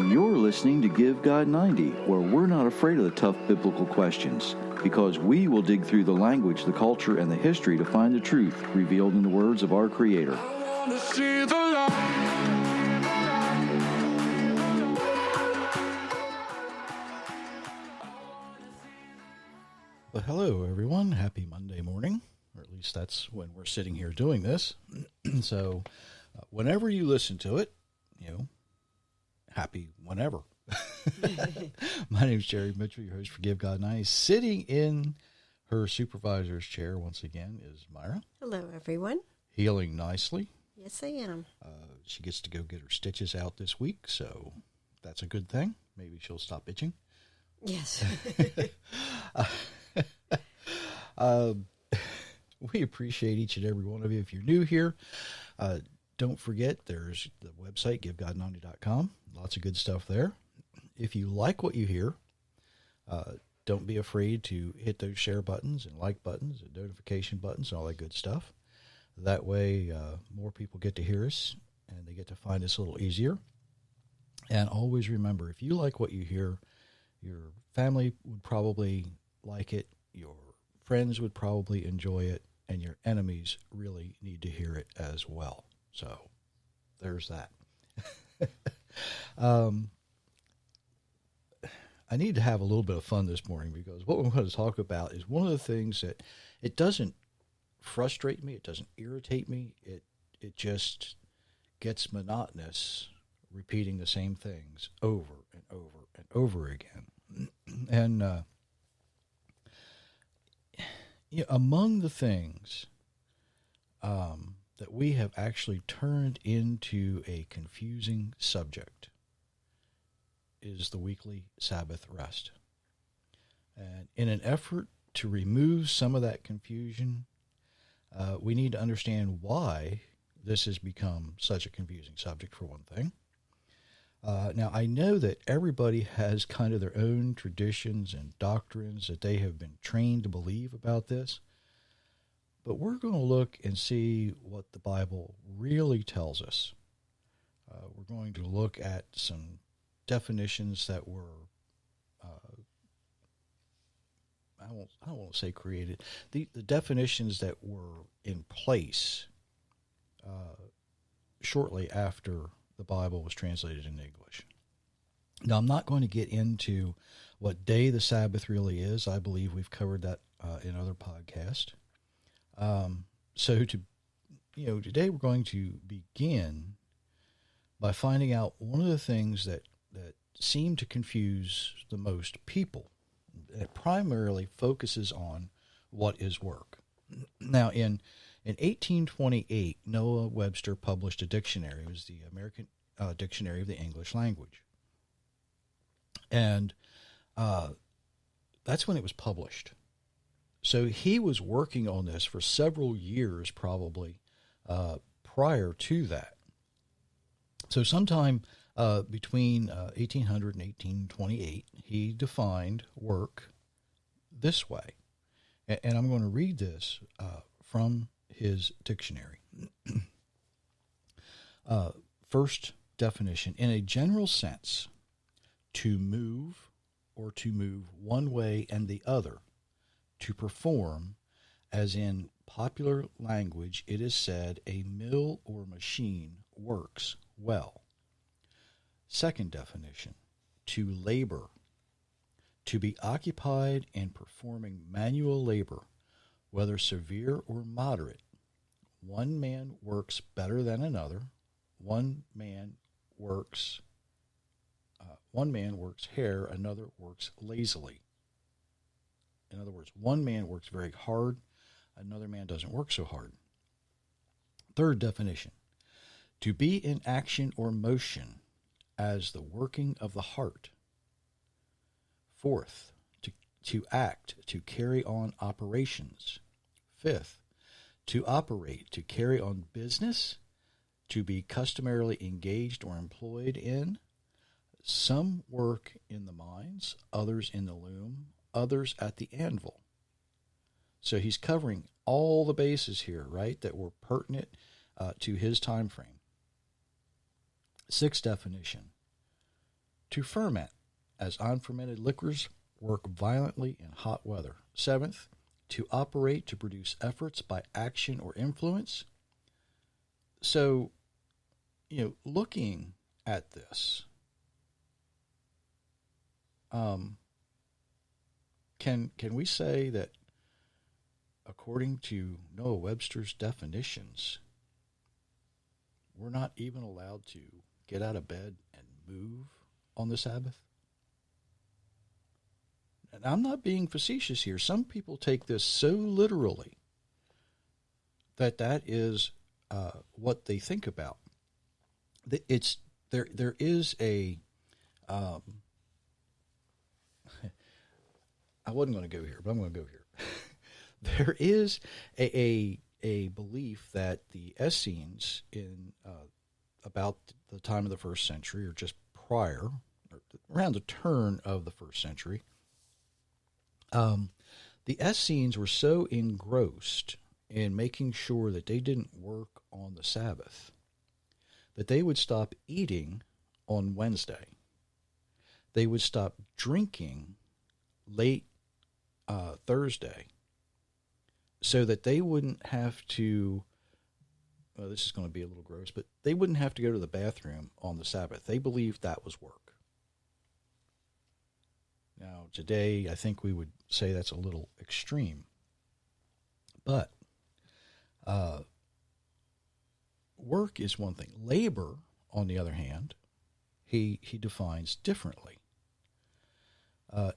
You're listening to Give God 90, where we're not afraid of the tough biblical questions, because we will dig through the language, the culture, and the history to find the truth revealed in the words of our Creator. I wanna see the light. Well, hello, everyone. Happy Monday morning, or at least that's when we're sitting here doing this. So whenever you listen to it, happy whenever. My name is Jerry Mitchell, your host for Give God 90. Sitting in her supervisor's chair once again is Myra. Hello, everyone. Healing nicely. Yes, I am. She gets to go get her stitches out this week, so that's a good thing. Maybe she'll stop itching. Yes. We appreciate each and every one of you. If you're new here, don't forget there's the website, givegod90.com. Lots of good stuff there. If you like what you hear, don't be afraid to hit those share buttons and like buttons and notification buttons and all that good stuff. That way, more people get to hear us and they get to find us a little easier. And always remember, if you like what you hear, your family would probably like it, your friends would probably enjoy it, and your enemies really need to hear it as well. So there's that. I need to have a little bit of fun this morning because what we're going to talk about is one of the things that it doesn't frustrate me. It doesn't irritate me. It just gets monotonous, repeating the same things over and over and over again. And among the things that we have actually turned into a confusing subject is the weekly Sabbath rest. And in an effort to remove some of that confusion, we need to understand why this has become such a confusing subject, for one thing. Now, I know that everybody has kind of their own traditions and doctrines that they have been trained to believe about this. But we're going to look and see what the Bible really tells us. We're going to look at some definitions that were, I don't want to say created, the definitions that were in place shortly after the Bible was translated into English. Now, I'm not going to get into what day the Sabbath really is. I believe we've covered that in other podcasts. So today we're going to begin by finding out one of the things that seem to confuse the most people. It primarily focuses on what is work. Now, in 1828, Noah Webster published a dictionary. It was the American Dictionary of the English Language. And that's when it was published. So he was working on this for several years, probably, prior to that. So sometime between 1800 and 1828, he defined work this way. And I'm going to read this from his dictionary. First definition, in a general sense, to move or to move one way and the other, to perform, as in popular language it is said, a mill or machine works well. Second definition, to labor, to be occupied in performing manual labor, whether severe or moderate. One man works better than another. One man works hair, another works lazily. In other words, one man works very hard, another man doesn't work so hard. Third definition, to be in action or motion as the working of the heart. Fourth, to act, to carry on operations. Fifth, to operate, to carry on business, to be customarily engaged or employed in. Some work in the mines, others in the loom, others at the anvil. So he's covering all the bases here, right, that were pertinent to his time frame. Sixth definition, to ferment, as unfermented liquors work violently in hot weather. Seventh, to operate to produce efforts by action or influence. So, looking at this, can we say that according to Noah Webster's definitions, we're not even allowed to get out of bed and move on the Sabbath? And I'm not being facetious here. Some people take this so literally that is what they think about. It's there is a I wasn't going to go here, but I'm going to go here. There is a belief that the Essenes in about the time of the first century, or just prior, or around the turn of the first century, the Essenes were so engrossed in making sure that they didn't work on the Sabbath that they would stop eating on Wednesday. They would stop drinking late Thursday, so that they wouldn't have to, well, this is going to be a little gross, but they wouldn't have to go to the bathroom on the Sabbath. They believed that was work. Now, today, I think we would say that's a little extreme. But work is one thing. Labor, on the other hand, he defines differently.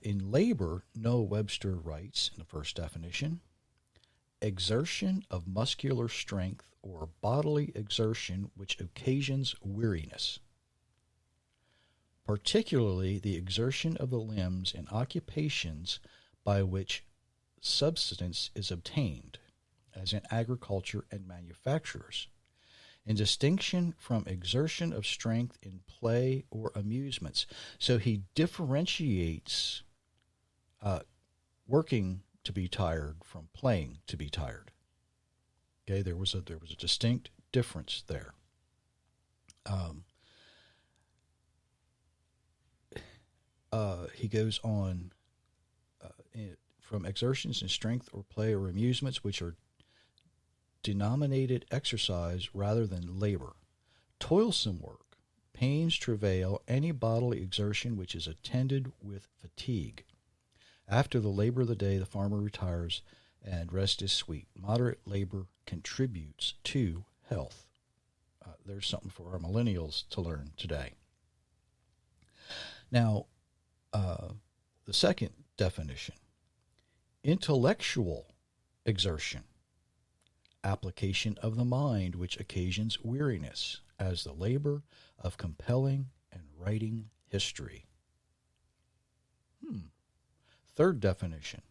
In labor, Noah Webster writes in the first definition, exertion of muscular strength or bodily exertion which occasions weariness, particularly the exertion of the limbs in occupations by which subsistence is obtained, as in agriculture and manufactures, in distinction from exertion of strength in play or amusements. So he differentiates working to be tired from playing to be tired. Okay, there was a distinct difference there. He goes on from exertions in strength or play or amusements which are denominated exercise rather than labor. Toilsome work, pains, travail, any bodily exertion which is attended with fatigue. After the labor of the day, the farmer retires and rest is sweet. Moderate labor contributes to health. There's something for our millennials to learn today. Now, the second definition, intellectual exertion, application of the mind which occasions weariness, as the labor of compelling and writing history. Third definition,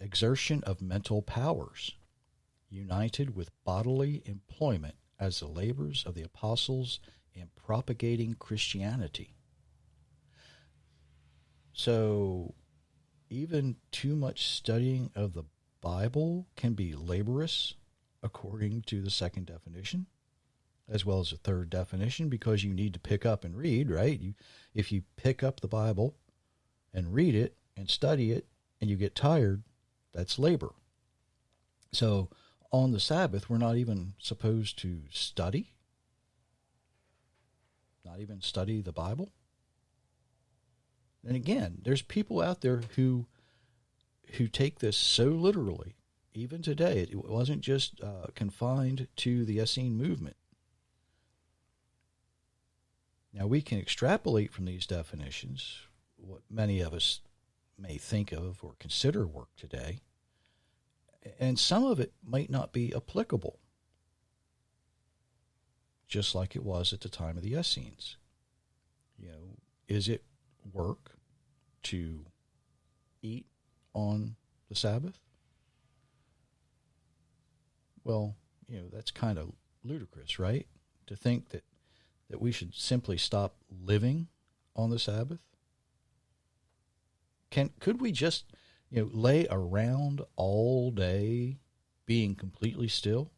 exertion of mental powers, united with bodily employment, as the labors of the apostles in propagating Christianity. So, even too much studying of the Bible can be laborious, according to the second definition, as well as the third definition, because you need to pick up and read, right? If you pick up the Bible and read it and study it and you get tired, that's labor. So on the Sabbath, we're not even supposed to study, not even study the Bible. And again, there's people out there who take this so literally. Even today, it wasn't just confined to the Essene movement. Now, we can extrapolate from these definitions what many of us may think of or consider work today, and some of it might not be applicable, just like it was at the time of the Essenes. Is it work to eat on the Sabbath? Well, that's kind of ludicrous, right? To think that we should simply stop living on the Sabbath. Could we just, lay around all day being completely still?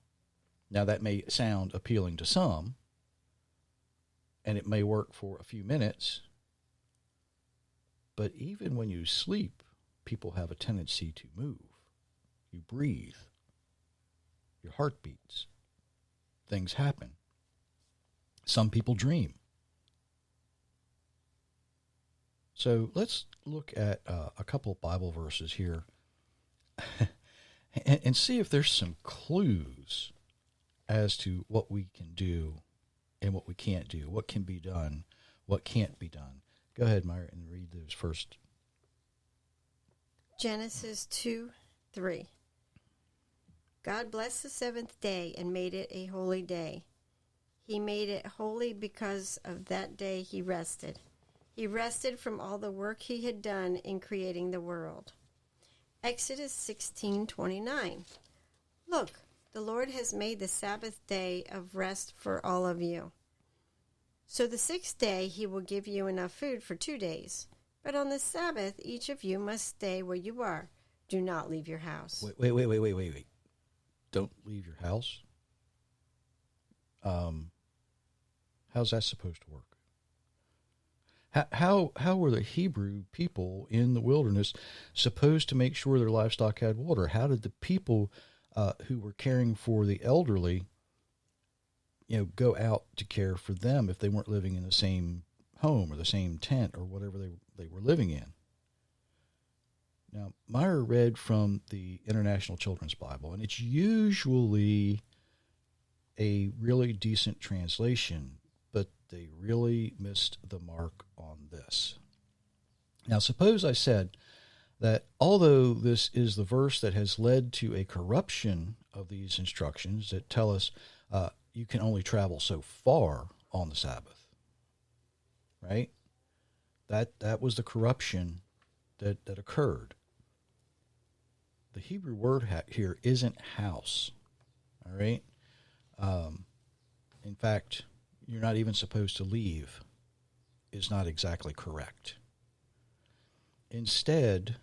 Now, that may sound appealing to some, and it may work for a few minutes, But even when you sleep, people have a tendency to move. You breathe. Your heart beats. Things happen. Some people dream. So let's look at a couple of Bible verses here and see if there's some clues as to what we can do and what we can't do, what can be done, what can't be done. Go ahead, Myra, and read those first. Genesis 2:3. God blessed the seventh day and made it a holy day. He made it holy because of that day he rested. He rested from all the work he had done in creating the world. Exodus 16:29. Look, the Lord has made the Sabbath day of rest for all of you. So the sixth day he will give you enough food for 2 days. But on the Sabbath, each of you must stay where you are. Do not leave your house. Wait. Don't leave your house? How's that supposed to work? How were the Hebrew people in the wilderness supposed to make sure their livestock had water? How did the people who were caring for the elderly, go out to care for them if they weren't living in the same home or the same tent or whatever they were living in? Now, Myra read from the International Children's Bible, and it's usually a really decent translation, but they really missed the mark on this. Now, suppose I said that although this is the verse that has led to a corruption of these instructions that tell us you can only travel so far on the Sabbath, right? That was the corruption that occurred. The Hebrew word here isn't house, all right? In fact, you're not even supposed to leave is not exactly correct. Instead,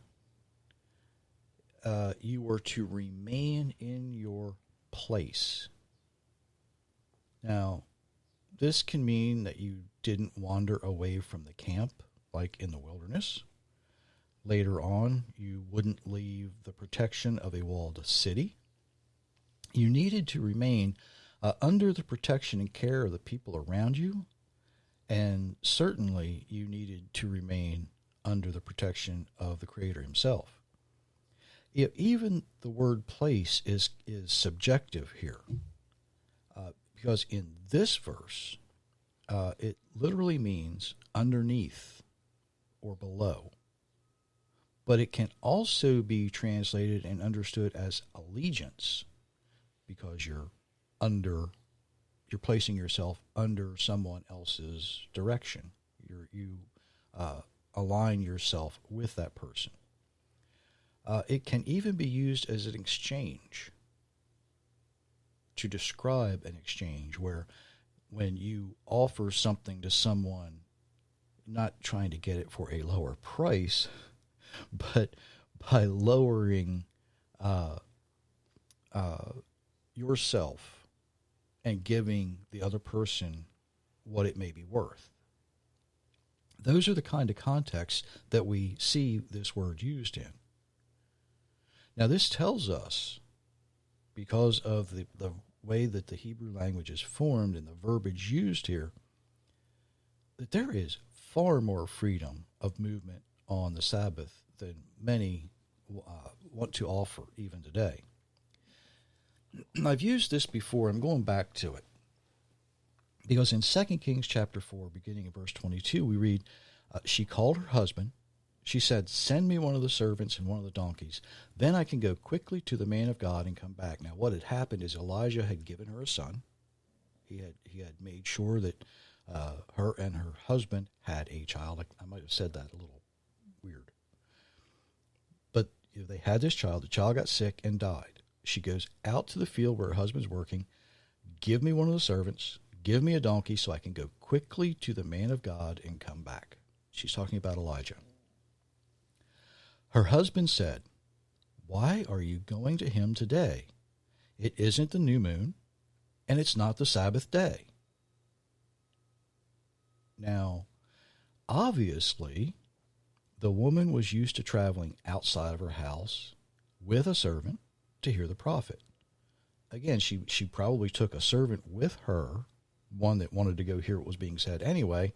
you were to remain in your place. Now, this can mean that you didn't wander away from the camp, like in the wilderness. Later on, you wouldn't leave the protection of a walled city. You needed to remain under the protection and care of the people around you, and certainly you needed to remain under the protection of the Creator himself. Even the word place is subjective here, because in this verse, it literally means underneath or below. But it can also be translated and understood as allegiance, because you're placing yourself under someone else's direction. You align yourself with that person. It can even be used as an exchange, to describe an exchange where when you offer something to someone, not trying to get it for a lower price, but by lowering yourself and giving the other person what it may be worth. Those are the kind of contexts that we see this word used in. Now, this tells us, because of the way that the Hebrew language is formed and the verbiage used here, that there is far more freedom of movement on the Sabbath than many want to offer even today. I've used this before. I'm going back to it, because in 2 Kings chapter 4, beginning in verse 22, we read, she called her husband. She said, "Send me one of the servants and one of the donkeys. Then I can go quickly to the man of God and come back." Now, what had happened is Elijah had given her a son. He had made sure that her and her husband had a child. I might have said that a little weird. But they had this child. The child got sick and died. She goes out to the field where her husband's working. "Give me one of the servants. Give me a donkey so I can go quickly to the man of God and come back." She's talking about Elijah. Her husband said, "Why are you going to him today? It isn't the new moon, and it's not the Sabbath day." Now, obviously, The woman was used to traveling outside of her house with a servant to hear the prophet. Again, she probably took a servant with her, one that wanted to go hear what was being said anyway,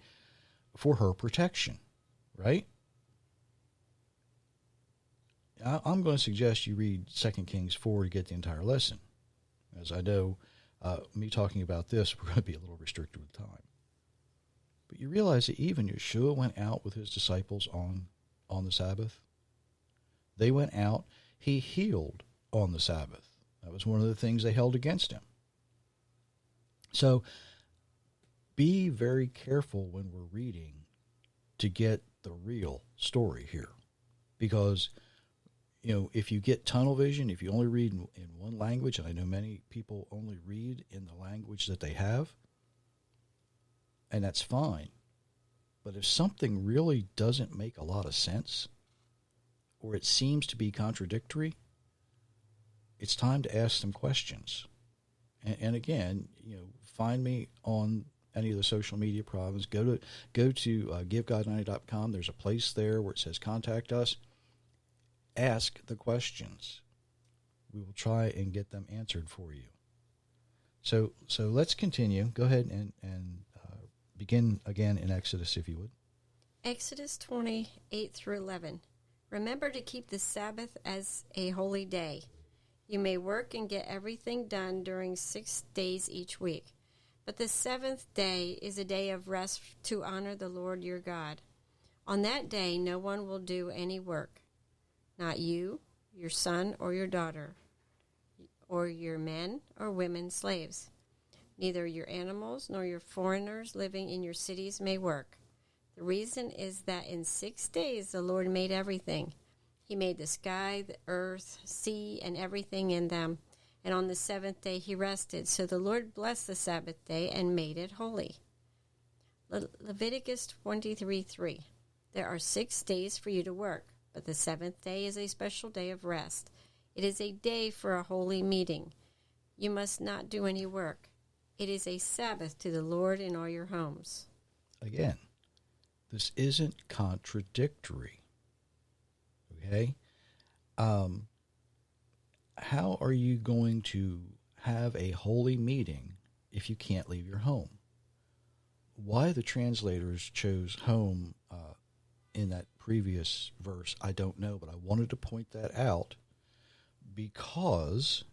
for her protection, right? I'm going to suggest you read 2 Kings 4 to get the entire lesson. As I know, me talking about this, we're going to be a little restricted with time. But you realize that even Yeshua went out with his disciples on the Sabbath. They went out. He healed on the Sabbath. That was one of the things they held against him. So be very careful when we're reading to get the real story here. Because, if you get tunnel vision, if you only read in one language, and I know many people only read in the language that they have, and that's fine. But if something really doesn't make a lot of sense, or it seems to be contradictory, it's time to ask some questions. And again, find me on any of the social media programs. Go to GiveGod90.com. There's a place there where it says contact us. Ask the questions. We will try and get them answered for you. So let's continue. Go ahead and begin again in Exodus, if you would. Exodus 20:8 through 11. Remember to keep the Sabbath as a holy day. You may work and get everything done during 6 days each week. But the seventh day is a day of rest to honor the Lord your God. On that day, no one will do any work. Not you, your son or your daughter, or your men or women slaves. Neither your animals nor your foreigners living in your cities may work. The reason is that in 6 days the Lord made everything. He made the sky, the earth, sea, and everything in them. And on the seventh day he rested. So the Lord blessed the Sabbath day and made it holy. Leviticus 23:3. There are 6 days for you to work, but the seventh day is a special day of rest. It is a day for a holy meeting. You must not do any work. It is a Sabbath to the Lord in all your homes. Again, this isn't contradictory. Okay? How are you going to have a holy meeting if you can't leave your home? Why the translators chose home in that previous verse, I don't know, but I wanted to point that out because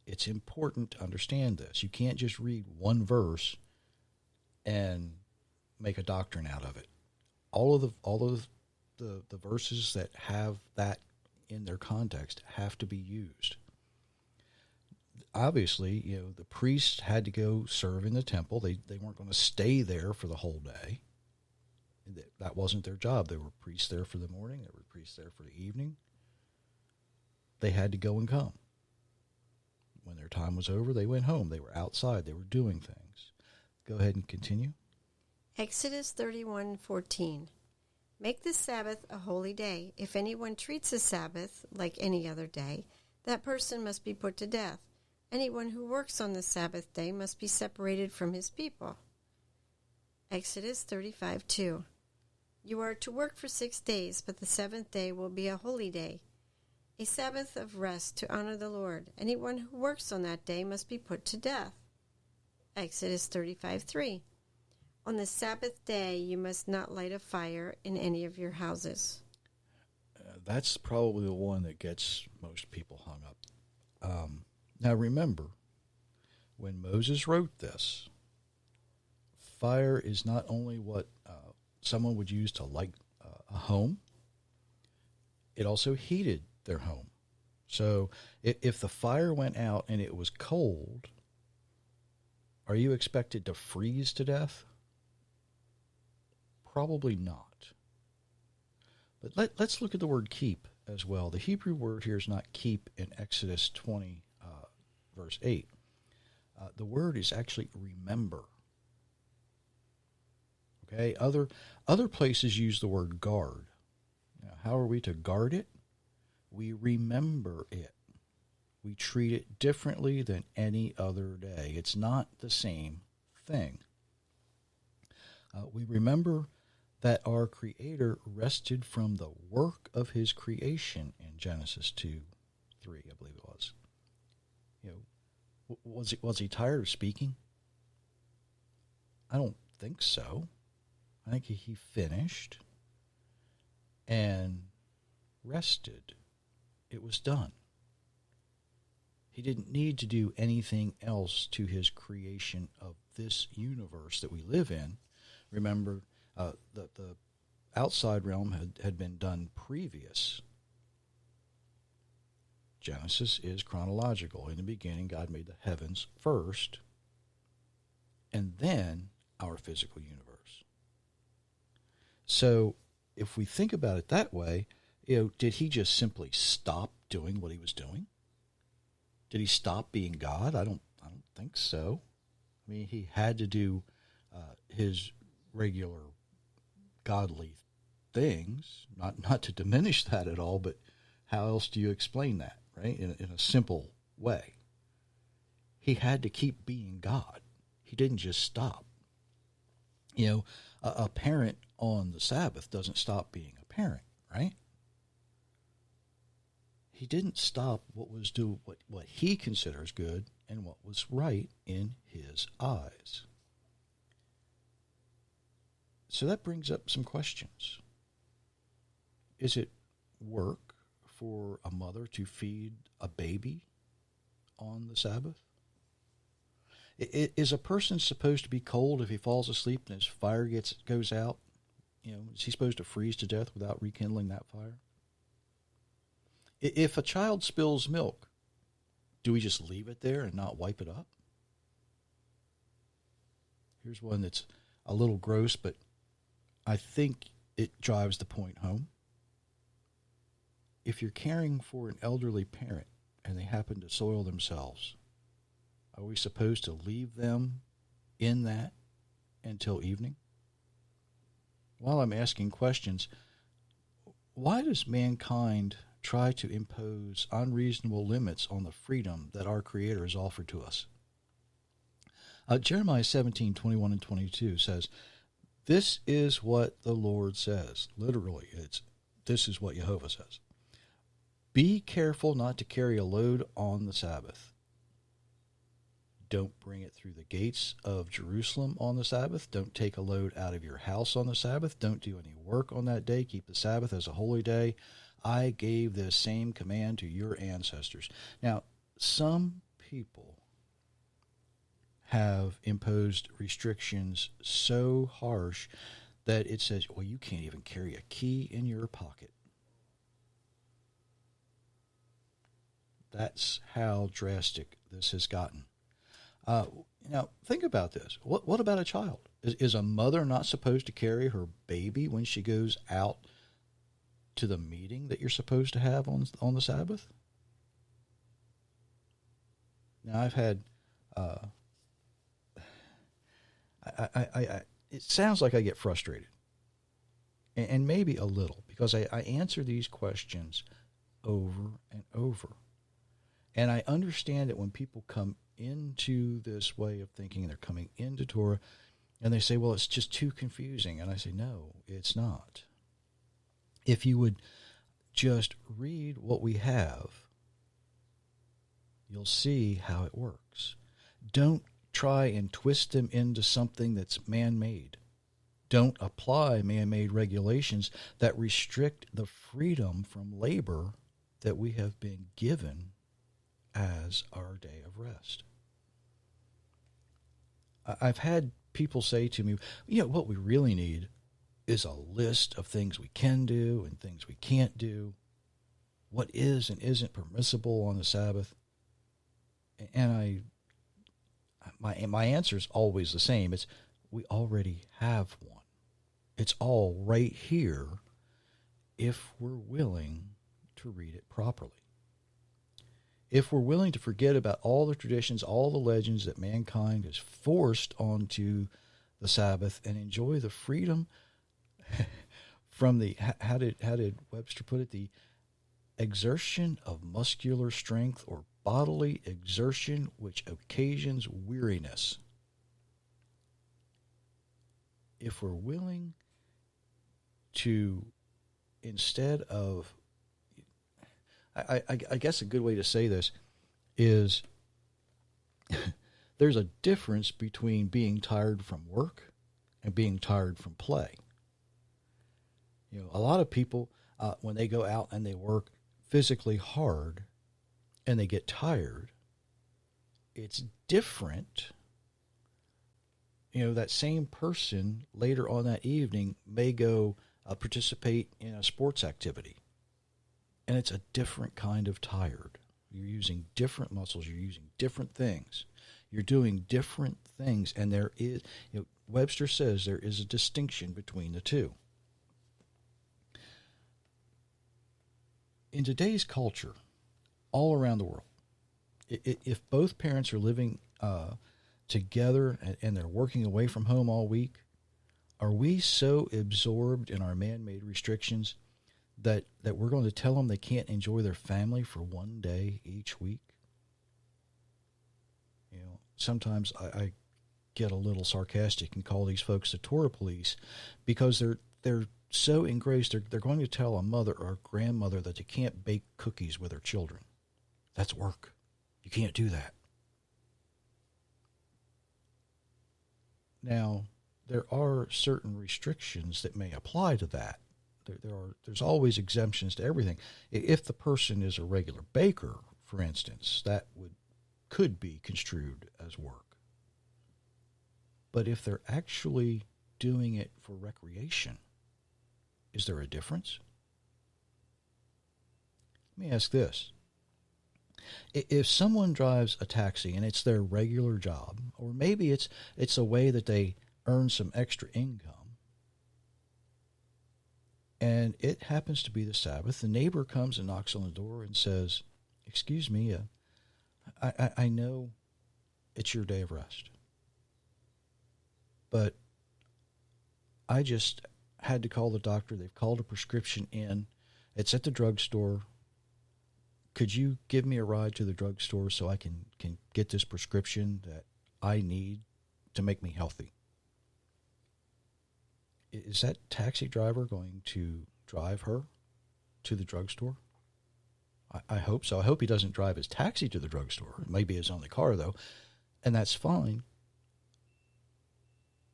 it's important to understand this. You can't just read one verse and make a doctrine out of it. All of the verses that have that in their context have to be used. Obviously, the priests had to go serve in the temple. They weren't going to stay there for the whole day. That wasn't their job. They were priests there for the morning. They were priests there for the evening. They had to go and come. When their time was over, they went home. They were outside. They were doing things. Go ahead and continue. Exodus 31:14. Make the Sabbath a holy day. If anyone treats the Sabbath like any other day, that person must be put to death. Anyone who works on the Sabbath day must be separated from his people. Exodus 35:2. You are to work for 6 days, but the seventh day will be a holy day, a Sabbath of rest to honor the Lord. Anyone who works on that day must be put to death. Exodus 35:3. On the Sabbath day, you must not light a fire in any of your houses. That's probably the one that gets most people hung up. Now remember, when Moses wrote this, fire is not only what someone would use to light a home, it also heated their home. So if the fire went out and it was cold, are you expected to freeze to death? Probably not. But let's look at the word keep as well. The Hebrew word here is not keep in Exodus 20, verse 8. The word is actually remember. Okay, other places use the word guard. Now, how are we to guard it? We remember it. We treat it differently than any other day. It's not the same thing. We remember that our Creator rested from the work of his creation in Genesis 2:3, I believe it was. You know, was he tired of speaking? I don't think so. I think he finished and rested. It was done. He didn't need to do anything else to his creation of this universe that we live in. Remember, the outside realm had been done previous. Genesis is chronological. In the beginning, God made the heavens first, and then our physical universe. So if we think about it that way, did he just simply stop doing what he was doing? Did he stop being God? I don't think so. I mean, he had to do his regular godly things, not to diminish that at all, but how else do you explain that, right? In a simple way. He had to keep being God. He didn't just stop. A parent on the Sabbath doesn't stop being a parent, right? He didn't stop what he considers good and what was right in his eyes. So that brings up some questions. Is it work for a mother to feed a baby on the Sabbath? Is a person supposed to be cold if he falls asleep and his fire goes out? Is he supposed to freeze to death without rekindling that fire? If a child spills milk, do we just leave it there and not wipe it up? Here's one that's a little gross, but I think it drives the point home. If you're caring for an elderly parent and they happen to soil themselves, are we supposed to leave them in that until evening? While I'm asking questions, why does mankind try to impose unreasonable limits on the freedom that our Creator has offered to us? Jeremiah 17:21 and 22 says, "This is what the Lord says." Literally, this is what Jehovah says. "Be careful not to carry a load on the Sabbath. Don't bring it through the gates of Jerusalem on the Sabbath. Don't take a load out of your house on the Sabbath. Don't do any work on that day. Keep the Sabbath as a holy day. I gave this same command to your ancestors." Now, some people have imposed restrictions so harsh that it says, well, you can't even carry a key in your pocket. That's how drastic this has gotten. Now, think about this. What about a child? Is a mother not supposed to carry her baby when she goes out to the meeting that you're supposed to have on the Sabbath? Now, I've had, it sounds like I get frustrated, and maybe a little, because I answer these questions over and over. And I understand that when people come into this way of thinking, they're coming into Torah, and they say, well, it's just too confusing. And I say, no, it's not. If you would just read what we have, you'll see how it works. Don't try and twist them into something that's man-made. Don't apply man-made regulations that restrict the freedom from labor that we have been given as our day of rest. I've had people say to me, what we really need is a list of things we can do and things we can't do, what is and isn't permissible on the Sabbath. And my answer is always the same. It's we already have one. It's all right here if we're willing to read it properly. If we're willing to forget about all the traditions, all the legends that mankind has forced onto the Sabbath and enjoy the freedom from the, how did Webster put it, the exertion of muscular strength or bodily exertion which occasions weariness. If we're willing to, instead of, I guess a good way to say this is there's a difference between being tired from work and being tired from play. A lot of people, when they go out and they work physically hard and they get tired, it's different. That same person later on that evening may go participate in a sports activity. And it's a different kind of tired. You're using different muscles. You're using different things. You're doing different things. And there is, Webster says there is a distinction between the two. In today's culture, all around the world, if both parents are living together and they're working away from home all week, are we so absorbed in our man-made restrictions that we're going to tell them they can't enjoy their family for one day each week? Sometimes I get a little sarcastic and call these folks the Torah police because they're so engrossed. They're going to tell a mother or a grandmother that they can't bake cookies with their children. That's work. You can't do that. Now, there are certain restrictions that may apply to that. There's always exemptions to everything. If the person is a regular baker, for instance, that could be construed as work. But if they're actually doing it for recreation, is there a difference? Let me ask this. If someone drives a taxi and it's their regular job, or maybe it's a way that they earn some extra income, and it happens to be the Sabbath, the neighbor comes and knocks on the door and says, "Excuse me, I know it's your day of rest, but I just had to call the doctor. They've called a prescription in. It's at the drugstore. Could you give me a ride to the drugstore so I can get this prescription that I need to make me healthy?" Is that taxi driver going to drive her to the drugstore? I hope so. I hope he doesn't drive his taxi to the drugstore. It may be his only car, though, and that's fine.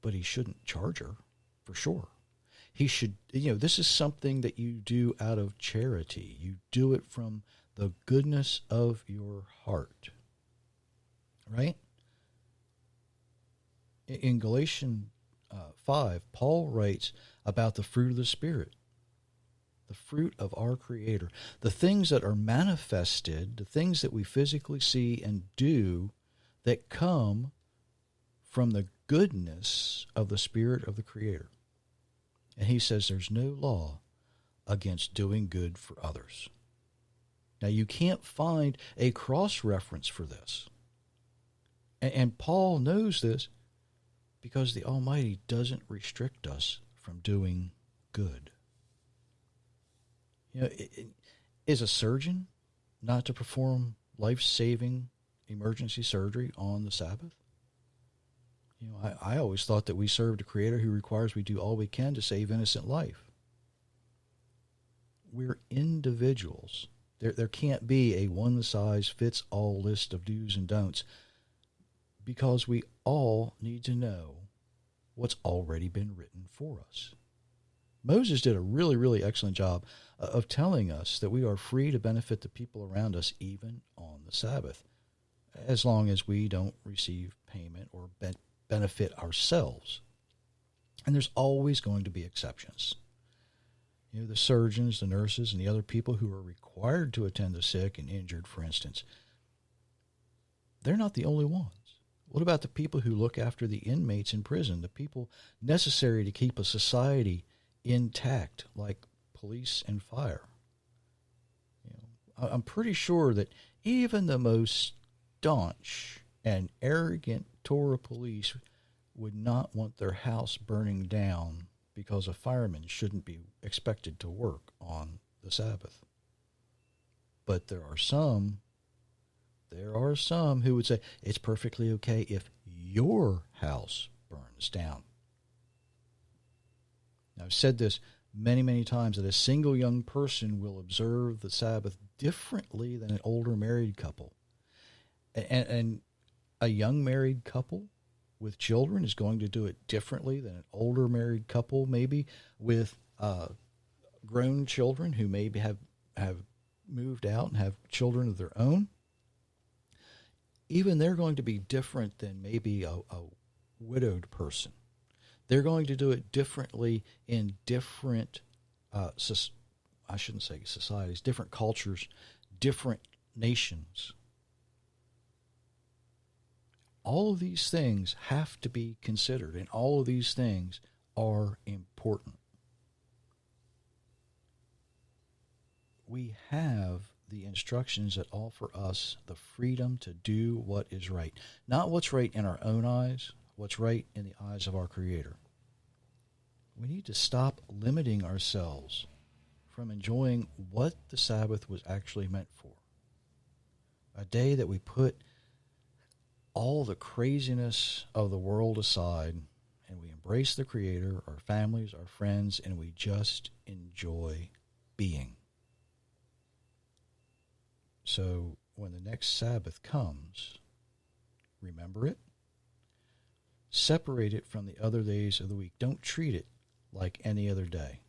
But he shouldn't charge her, for sure. He should, this is something that you do out of charity. You do it from the goodness of your heart, right? In Galatians 5, Paul writes about the fruit of the Spirit, the fruit of our Creator, the things that are manifested, the things that we physically see and do that come from the goodness of the Spirit of the Creator. And he says there's no law against doing good for others. Now, you can't find a cross-reference for this. And Paul knows this because the Almighty doesn't restrict us from doing good. Is a surgeon not to perform life-saving emergency surgery on the Sabbath? I always thought that we served a Creator who requires we do all we can to save innocent life. We're individuals. There can't be a one-size-fits-all list of do's and don'ts because we all need to know what's already been written for us. Moses did a really, really excellent job of telling us that we are free to benefit the people around us even on the Sabbath, as long as we don't receive payment or benefit ourselves. And there's always going to be exceptions. The surgeons, the nurses, and the other people who are required to attend the sick and injured, for instance, they're not the only ones. What about the people who look after the inmates in prison, the people necessary to keep a society intact, like police and fire? I'm pretty sure that even the most staunch and arrogant Torah police would not want their house burning down because a fireman shouldn't be expected to work on the Sabbath. But there are some who would say it's perfectly okay if your house burns down. Now, I've said this many, many times that a single young person will observe the Sabbath differently than an older married couple. And a young married couple with children is going to do it differently than an older married couple, maybe with grown children who maybe have moved out and have children of their own. Even they're going to be different than maybe a widowed person. They're going to do it differently in different, I shouldn't say societies, different cultures, different nations. All of these things have to be considered, and all of these things are important. We have the instructions that offer us the freedom to do what is right. Not what's right in our own eyes, what's right in the eyes of our Creator. We need to stop limiting ourselves from enjoying what the Sabbath was actually meant for. A day that we put all the craziness of the world aside and we embrace the Creator, our families, our friends, and we just enjoy being. So when the next Sabbath comes, remember it. Separate it from the other days of the week. Don't treat it like any other day.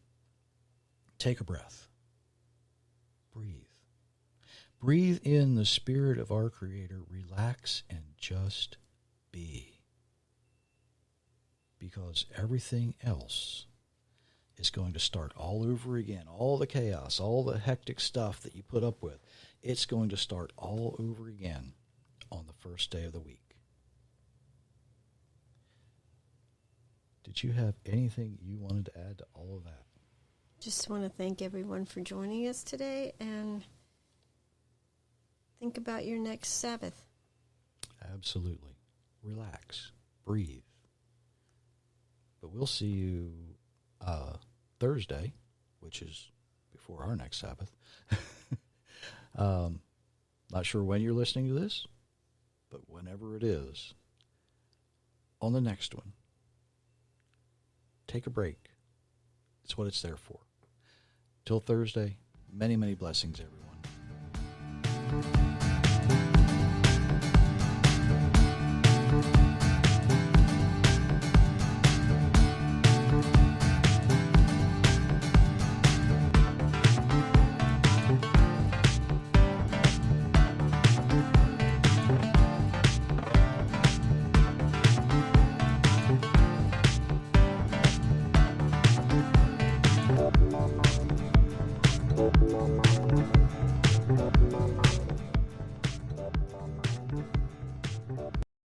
Take a breath. Breathe. Breathe in the Spirit of our Creator. Relax and just be. Because everything else is going to start all over again. All the chaos, all the hectic stuff that you put up with, it's going to start all over again on the first day of the week. Did you have anything you wanted to add to all of that? Just want to thank everyone for joining us today, and think about your next Sabbath. Absolutely. Relax. Breathe. But we'll see you Thursday, which is before our next Sabbath. Not sure when you're listening to this, but whenever it is, on the next one, take a break. It's what it's there for. Till Thursday, many, many blessings, everyone.